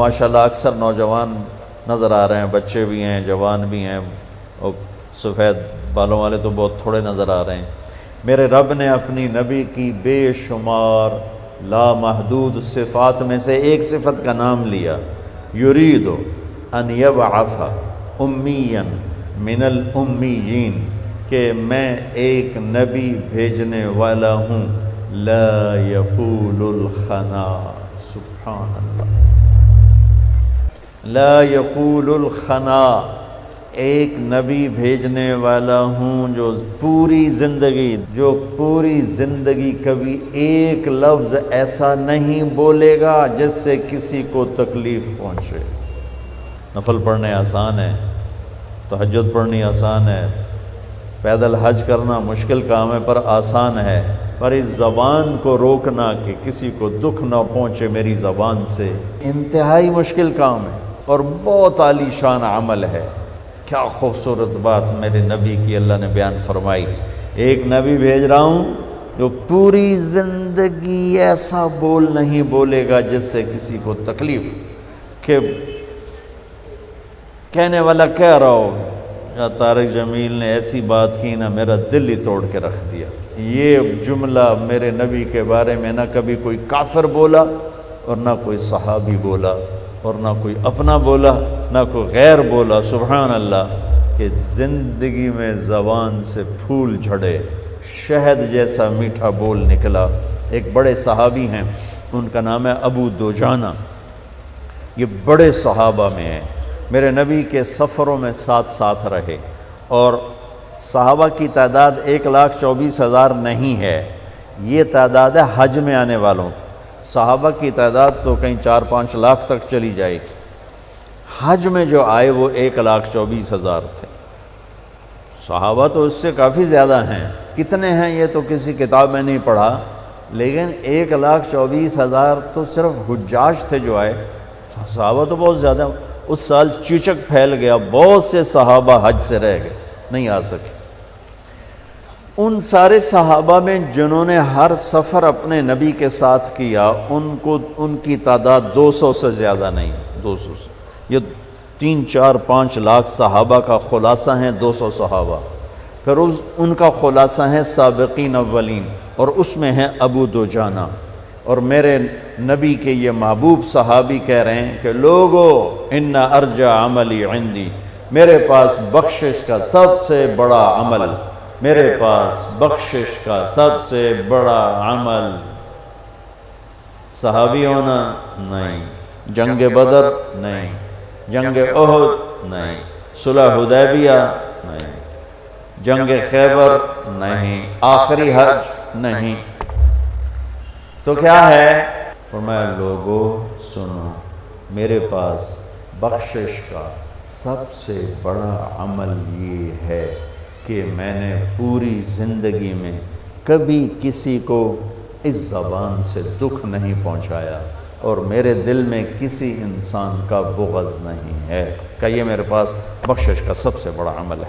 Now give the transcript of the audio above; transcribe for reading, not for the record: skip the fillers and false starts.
ماشاءاللہ اکثر نوجوان نظر آ رہے ہیں، بچے بھی ہیں، جوان بھی ہیں، اور سفید بالوں والے تو بہت تھوڑے نظر آ رہے ہیں۔ میرے رب نے اپنی نبی کی بے شمار لامحدود صفات میں سے ایک صفت کا نام لیا، یرید ان یبعث امیا من الامیین، کہ میں ایک نبی بھیجنے والا ہوں، لا یقول الخنا، سبحان اللہ، لا یقول الخنا، ایک نبی بھیجنے والا ہوں جو پوری زندگی کبھی ایک لفظ ایسا نہیں بولے گا جس سے کسی کو تکلیف پہنچے۔ نفل پڑھنے آسان ہے، تہجد پڑھنی آسان ہے، پیدل حج کرنا مشکل کام ہے پر آسان ہے، پر اس زبان کو روکنا کہ کسی کو دکھ نہ پہنچے میری زبان سے، انتہائی مشکل کام ہے اور بہت عالی شان عمل ہے۔ کیا خوبصورت بات میرے نبی کی اللہ نے بیان فرمائی، ایک نبی بھیج رہا ہوں جو پوری زندگی ایسا بول نہیں بولے گا جس سے کسی کو تکلیف، کہ کہنے والا کہہ رہا ہو یا طارق جمیل نے ایسی بات کی نا میرا دل ہی توڑ کے رکھ دیا۔ یہ جملہ میرے نبی کے بارے میں نہ کبھی کوئی کافر بولا اور نہ کوئی صحابی بولا اور نہ کوئی اپنا بولا نہ کوئی غیر بولا، سبحان اللہ، کہ زندگی میں زبان سے پھول جھڑے، شہد جیسا میٹھا بول نکلا۔ ایک بڑے صحابی ہیں، ان کا نام ہے ابو دجانہ، یہ بڑے صحابہ میں ہیں، میرے نبی کے سفروں میں ساتھ رہے، اور صحابہ کی تعداد 1,24,000 نہیں ہے، یہ تعداد ہے حج میں آنے والوں کی۔ صحابہ کی تعداد تو کہیں 4-5 لاکھ تک چلی جائے گی، حج میں جو آئے وہ 1,24,000 تھے۔ صحابہ تو اس سے کافی زیادہ ہیں، کتنے ہیں یہ تو کسی کتاب میں نہیں پڑھا، لیکن 1,24,000 تو صرف حجاج تھے جو آئے، صحابہ تو بہت زیادہ۔ اس سال چیچک پھیل گیا، بہت سے صحابہ حج سے رہ گئے، نہیں آ سکے۔ ان سارے صحابہ میں جنہوں نے ہر سفر اپنے نبی کے ساتھ کیا، ان کی تعداد 200 سے زیادہ نہیں، 200 سے، یہ 3-4-5 لاکھ صحابہ کا خلاصہ ہیں 200 صحابہ، پھر ان کا خلاصہ ہے سابقین اولین، اور اس میں ہے ابو دجانہ۔ اور میرے نبی کے یہ محبوب صحابی کہہ رہے ہیں کہ لوگو ان ارجع عملی عندی، میرے پاس بخشش کا سب سے بڑا عمل، میرے پاس بخشش کا سب سے بڑا عمل صحابی ہونا نہیں، جنگ بدر نہیں، جنگ احد نہیں، صلح حدیبیہ نہیں، جنگ خیبر نہیں، آخری حج نہیں، تو کیا ہے؟ فرمایا لوگو سنو، میرے پاس بخشش کا سب سے بڑا عمل یہ ہے کہ میں نے پوری زندگی میں کبھی کسی کو اس زبان سے دکھ نہیں پہنچایا، اور میرے دل میں کسی انسان کا بغض نہیں ہے، کہ یہ میرے پاس بخشش کا سب سے بڑا عمل ہے۔